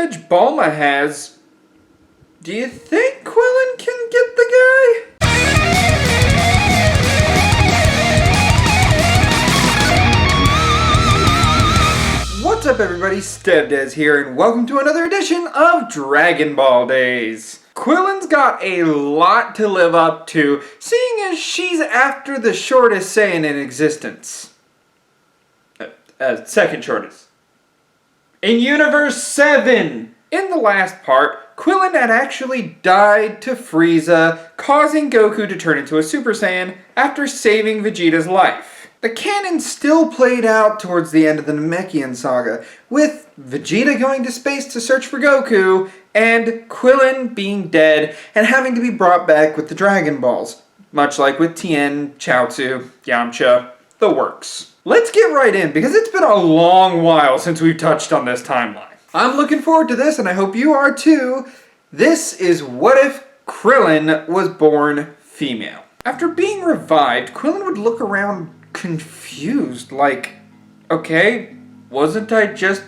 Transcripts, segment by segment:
edge Bulma has, do you think Kuillin can get the guy? What's up everybody, StevDeS here, and welcome to another edition of Dragon Ball Days. Quillin's got a lot to live up to, seeing as she's after the shortest Saiyan in existence. Second shortest. In Universe 7! In the last part, Kuillin had actually died to Frieza, causing Goku to turn into a Super Saiyan after saving Vegeta's life. The canon still played out towards the end of the Namekian saga, with Vegeta going to space to search for Goku, and Kuillin being dead and having to be brought back with the Dragon Balls, much like with Tien, Chaozu, Yamcha, the works. Let's get right in, because it's been a long while since we've touched on this timeline. I'm looking forward to this, and I hope you are too. This is what if Krillin was born female. After being revived, Kuillin would look around confused, like, okay, wasn't I just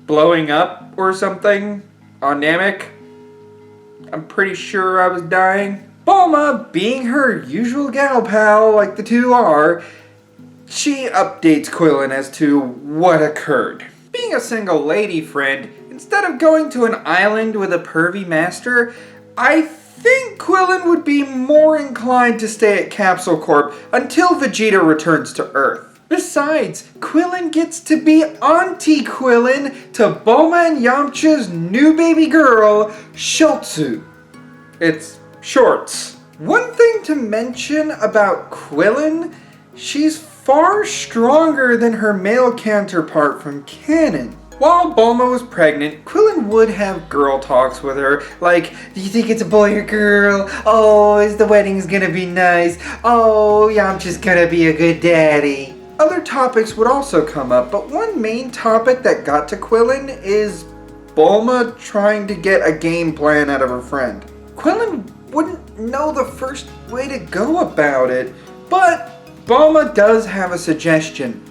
blowing up or something on Namek? I'm pretty sure I was dying. Bulma, being her usual gal pal like the two are, she updates Kuillin as to what occurred. Being a single lady friend, instead of going to an island with a pervy master, I think Kuillin would be more inclined to stay at Capsule Corp until Vegeta returns to Earth. Besides, Kuillin gets to be Auntie Kuillin to Bulma and Yamcha's new baby girl, Shotsu. It's shorts. One thing to mention about Kuillin, she's far stronger than her male counterpart from canon. While Bulma was pregnant, Kuillin would have girl talks with her, like, do you think it's a boy or girl? Oh, is the wedding's gonna be nice? Oh, Yamcha's gonna be a good daddy. Other topics would also come up, but one main topic that got to Kuillin is Bulma trying to get a game plan out of her friend. Kuillin wouldn't know the first way to go about it, but Bulma does have a suggestion.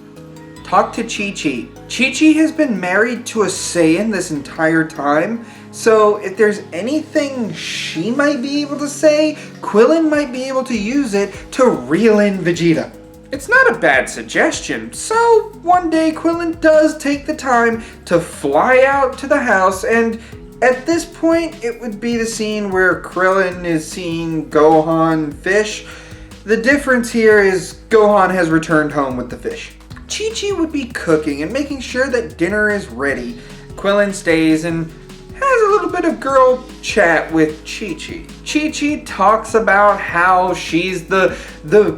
Talk to Chi-Chi. Chi-Chi has been married to a Saiyan this entire time, so if there's anything she might be able to say, Kuillin might be able to use it to reel in Vegeta. It's not a bad suggestion, so one day Kuillin does take the time to fly out to the house, and at this point it would be the scene where Krillin is seeing Gohan fish. The difference here is Gohan has returned home with the fish. Chi-Chi would be cooking and making sure that dinner is ready. Kuillin stays and has a little bit of girl chat with Chi-Chi. Chi-Chi talks about how she's the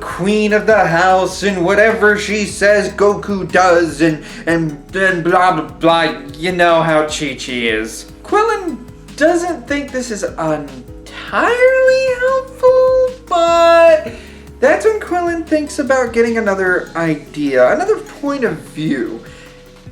queen of the house and whatever she says Goku does and blah blah blah. You know how Chi-Chi is. Kuillin doesn't think this is entirely helpful, but that's when Kuillin thinks about getting another idea, another point of view.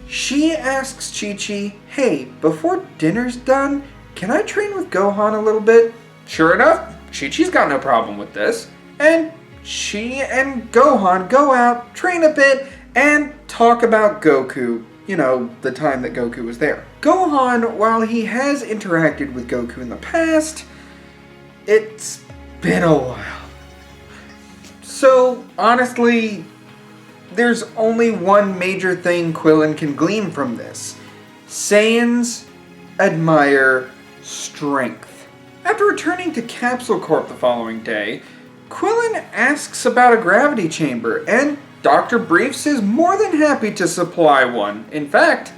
She asks Chi-Chi, hey, before dinner's done, can I train with Gohan a little bit? Sure enough, Chi-Chi's got no problem with this. And she and Gohan go out, train a bit, and talk about Goku. You know, the time that Goku was there. Gohan, while he has interacted with Goku in the past, it's been a while. So, honestly, there's only one major thing Kuillin can glean from this. Saiyans admire strength. After returning to Capsule Corp the following day, Kuillin asks about a gravity chamber, and Dr. Briefs is more than happy to supply one. In fact,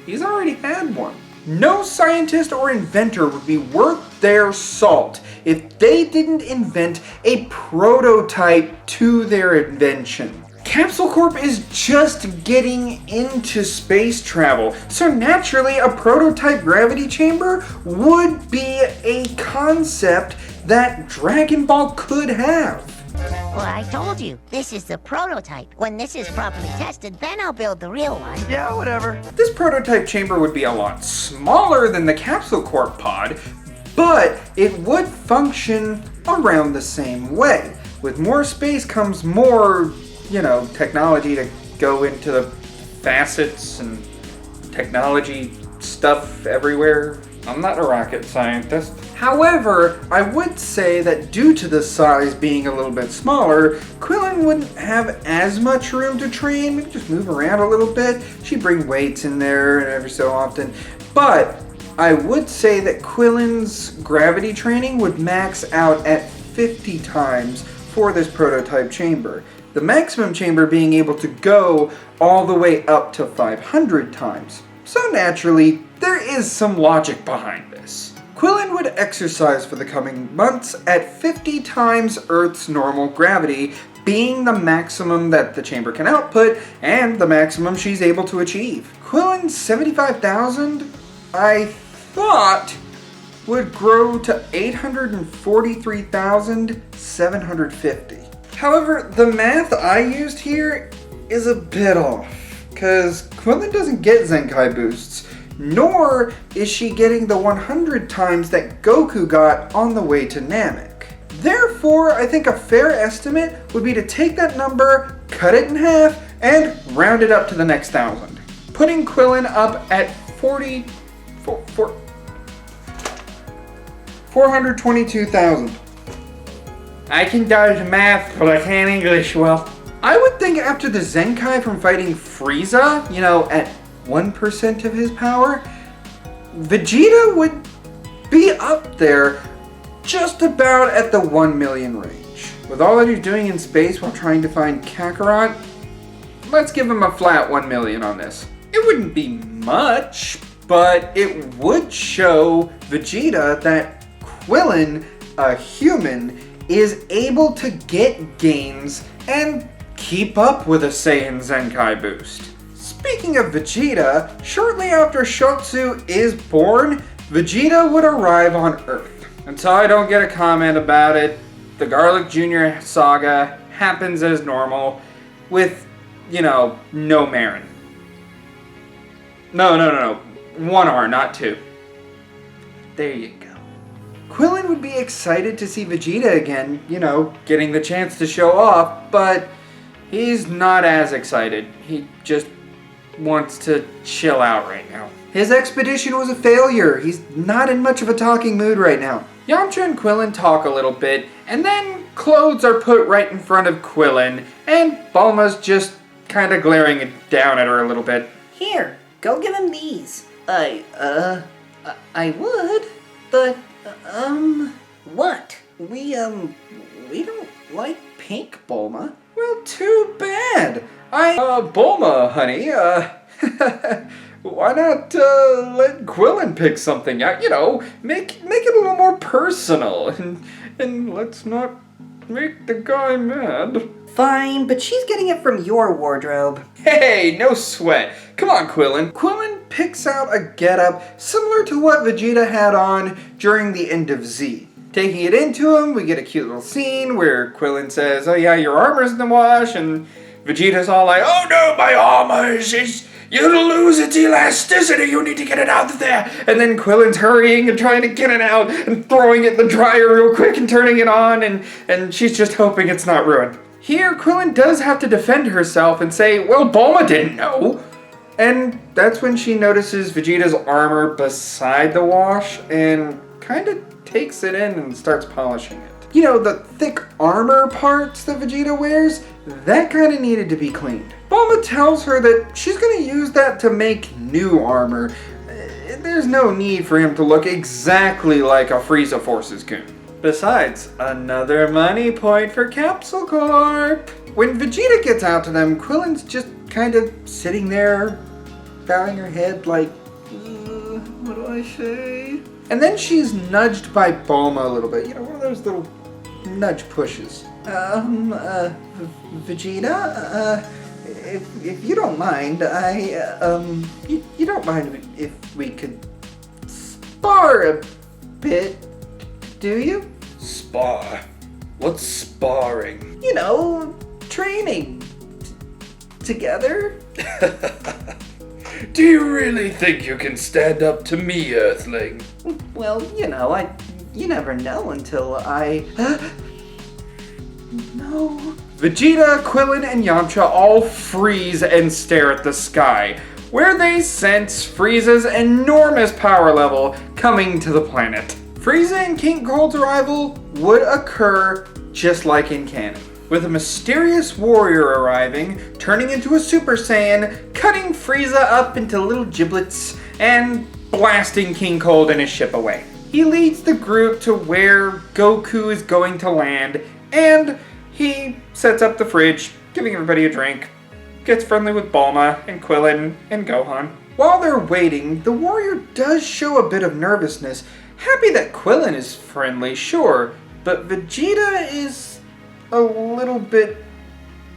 he's already had one. No scientist or inventor would be worth their salt if they didn't invent a prototype to their invention. Capsule Corp is just getting into space travel, so naturally a prototype gravity chamber would be a concept that Dragon Ball could have. Well, I told you, this is the prototype. When this is properly tested, then I'll build the real one. Yeah, whatever. This prototype chamber would be a lot smaller than the Capsule Corp pod, but it would function around the same way. With more space comes more, technology to go into the facets and technology stuff everywhere. I'm not a rocket scientist. However, I would say that due to the size being a little bit smaller, Kuillin wouldn't have as much room to train. We could just move around a little bit. She'd bring weights in there and every so often. But I would say that Quillin's gravity training would max out at 50 times for this prototype chamber. The maximum chamber being able to go all the way up to 500 times. So naturally, there is some logic behind this. Kuillin would exercise for the coming months at 50 times Earth's normal gravity, being the maximum that the chamber can output and the maximum she's able to achieve. Quillin's 75,000, I thought, would grow to 843,750. However, the math I used here is a bit off, because Kuillin doesn't get Zenkai boosts, nor is she getting the 100 times that Goku got on the way to Namek. Therefore, I think a fair estimate would be to take that number, cut it in half, and round it up to the next 1,000. Putting Kuillin up at 422,000. I can do math, but I can't English well. I would think after the Zenkai from fighting Frieza, at 1% of his power, Vegeta would be up there just about at the 1 million range. With all that he's doing in space while trying to find Kakarot, let's give him a flat 1 million on this. It wouldn't be much, but it would show Vegeta that Kuillin, a human, is able to get gains and keep up with a Saiyan Zenkai boost. Speaking of Vegeta, shortly after Shotsu is born, Vegeta would arrive on Earth. Until I don't get a comment about it, the Garlic Jr. saga happens as normal with, no Marin. No. 1 R, not 2. There you go. Kuillin would be excited to see Vegeta again, getting the chance to show off, but he's not as excited. He just wants to chill out right now. His expedition was a failure. He's not in much of a talking mood right now. Yamcha and Kuillin talk a little bit, and then clothes are put right in front of Kuillin, and Bulma's just kind of glaring down at her a little bit. Here, go give him these. I would, but, what? We don't like pink, Bulma. Well, too bad. Bulma, honey, why not, let Kuillin pick something out, make it a little more personal, and let's not make the guy mad. Fine, but she's getting it from your wardrobe. Hey, no sweat. Come on, Kuillin. Kuillin picks out a getup similar to what Vegeta had on during the end of Z. Taking it into him, we get a cute little scene where Kuillin says, oh yeah, your armor's in the wash, and Vegeta's all like, oh no, my armor is you'll lose its elasticity, you need to get it out of there. And then Quillin's hurrying and trying to get it out and throwing it in the dryer real quick and turning it on, and she's just hoping it's not ruined. Here, Kuillin does have to defend herself and say, well, Bulma didn't know. And that's when she notices Vegeta's armor beside the wash and kind of takes it in and starts polishing it. The thick armor parts that Vegeta wears, that kind of needed to be cleaned. Bulma tells her that she's going to use that to make new armor. There's no need for him to look exactly like a Frieza Forces goon. Besides, another money point for Capsule Corp. When Vegeta gets out to them, Quillin's just kind of sitting there, bowing her head like, what do I say? And then she's nudged by Bulma a little bit. One of those little nudge pushes. Vegeta, if you don't mind, you don't mind if we could spar a bit, do you? Spar? What's sparring? Training. Together? Do you really think you can stand up to me, Earthling? Well, you never know until No. Vegeta, Kuillin, and Yamcha all freeze and stare at the sky, where they sense Frieza's enormous power level coming to the planet. Frieza and King Cold's arrival would occur just like in canon, with a mysterious warrior arriving, turning into a Super Saiyan, cutting Frieza up into little giblets, and blasting King Cold and his ship away. He leads the group to where Goku is going to land, and he sets up the fridge, giving everybody a drink, gets friendly with Bulma and Kuillin and Gohan. While they're waiting, the warrior does show a bit of nervousness, happy that Kuillin is friendly, sure, but Vegeta is a little bit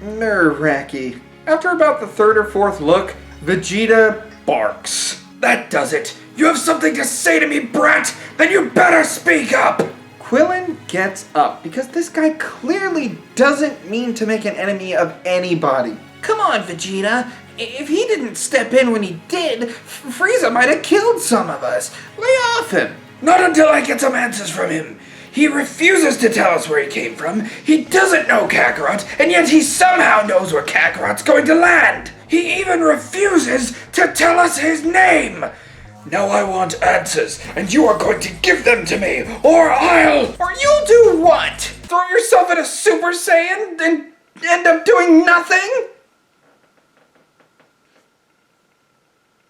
nerve-wracky. After about the third or fourth look, Vegeta barks. "That does it! You have something to say to me, brat? Then you better speak up!" Kuillin gets up because this guy clearly doesn't mean to make an enemy of anybody. "Come on, Vegeta. If he didn't step in when he did, Frieza might have killed some of us. Lay off him." "Not until I get some answers from him. He refuses to tell us where he came from. He doesn't know Kakarot, and yet he somehow knows where Kakarot's going to land. He even refuses to tell us his name. Now I want answers, and you are going to give them to me, or I'll..." "Or you'll do what? Throw yourself in a Super Saiyan and end up doing nothing?"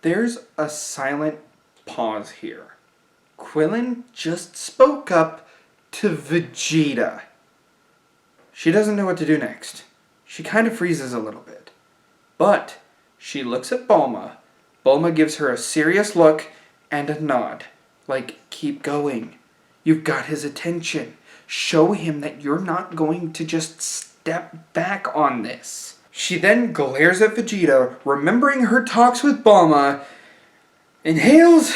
There's a silent pause here. Kuillin just spoke up to Vegeta. She doesn't know what to do next. She kind of freezes a little bit. But she looks at Bulma. Bulma gives her a serious look and a nod. Like, keep going. You've got his attention. Show him that you're not going to just step back on this. She then glares at Vegeta, remembering her talks with Bulma, inhales,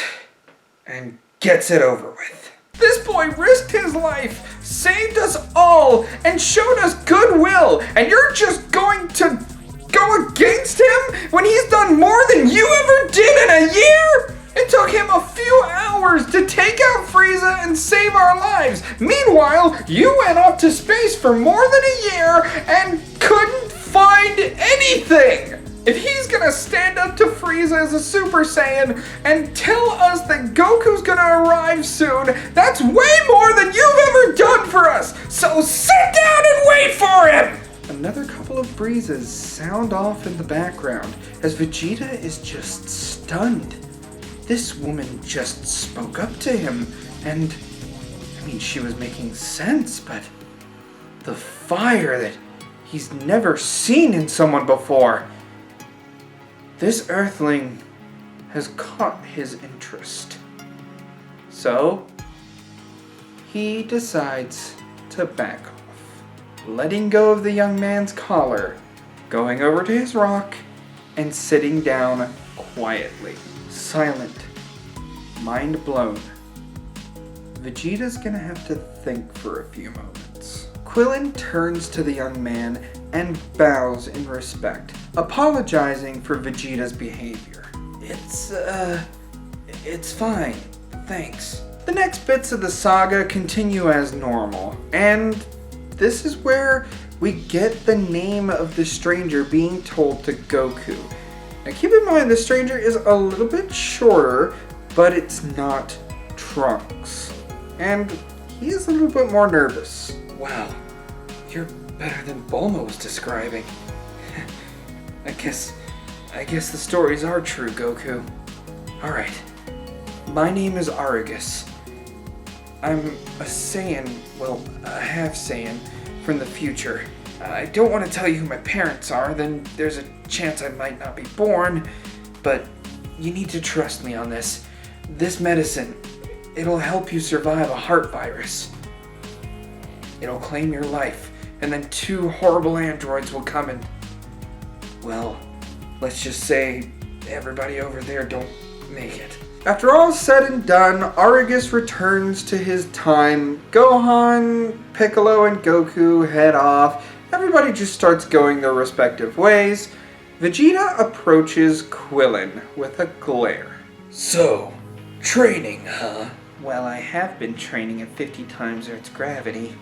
and gets it over with. This boy risked his life, saved us all, and showed us goodwill, and you're just going to go against him when he's done more than you ever did in a year? It took him a few hours to take out Frieza and save our lives. Meanwhile, you went off to space for more than a year and couldn't find anything. If he's gonna stand up to Frieza as a Super Saiyan and tell us that Goku's gonna arrive soon, that's way more than you've ever done for us. So sit down and wait for him. Another couple of breezes sound off in the background as Vegeta is just stunned. This woman just spoke up to him, and I mean, she was making sense, but the fire that he's never seen in someone before. This Earthling has caught his interest. So, he decides to back off, letting go of the young man's collar, going over to his rock, and sitting down quietly, silent, mind blown. Vegeta's gonna have to think for a few moments. Kuillin turns to the young man and bows in respect, apologizing for Vegeta's behavior. It's fine, thanks. The next bits of the saga continue as normal, and this is where we get the name of the stranger being told to Goku. Now keep in mind, the stranger is a little bit shorter, but it's not Trunks. And he is a little bit more nervous. Wow, you're better than Bulma was describing. I guess the stories are true, Goku. Alright, my name is Argus. I'm a Saiyan, well, a half Saiyan from the future. I don't want to tell you who my parents are, then there's a chance I might not be born, but you need to trust me on this. This medicine, it'll help you survive a heart virus. It'll claim your life, and then 2 horrible androids will come and, well, let's just say everybody over there don't make it. After all's said and done, Argus returns to his time. Gohan, Piccolo, and Goku head off. Everybody just starts going their respective ways. Vegeta approaches Kuillin with a glare. So, training, huh? Well, I have been training at 50 times Earth's gravity.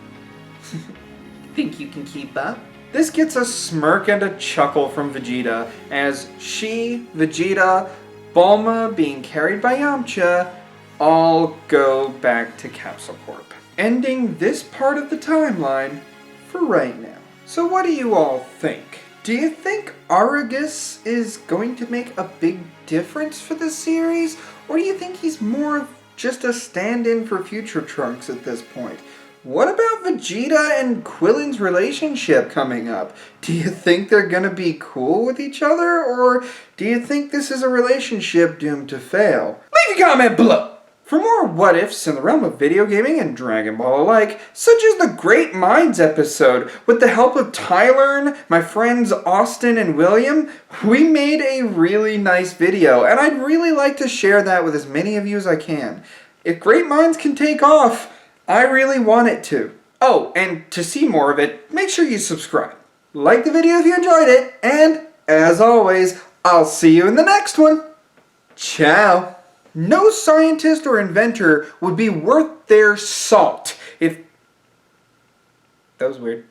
Think you can keep up? This gets a smirk and a chuckle from Vegeta as she, Vegeta, Bulma being carried by Yamcha, all go back to Capsule Corp, ending this part of the timeline for right now. So what do you all think? Do you think Argus is going to make a big difference for the series? Or do you think he's more of just a stand-in for future Trunks at this point? What about Vegeta and Quillin's relationship coming up? Do you think they're gonna be cool with each other? Or do you think this is a relationship doomed to fail? Leave a comment below! For more what-ifs in the realm of video gaming and Dragon Ball alike, such as the Great Minds episode, with the help of Tyler, my friends Austin and William, we made a really nice video, and I'd really like to share that with as many of you as I can. If Great Minds can take off, I really want it to. Oh, and to see more of it, make sure you subscribe. Like the video if you enjoyed it, and as always, I'll see you in the next one. Ciao. No scientist or inventor would be worth their salt if... That was weird.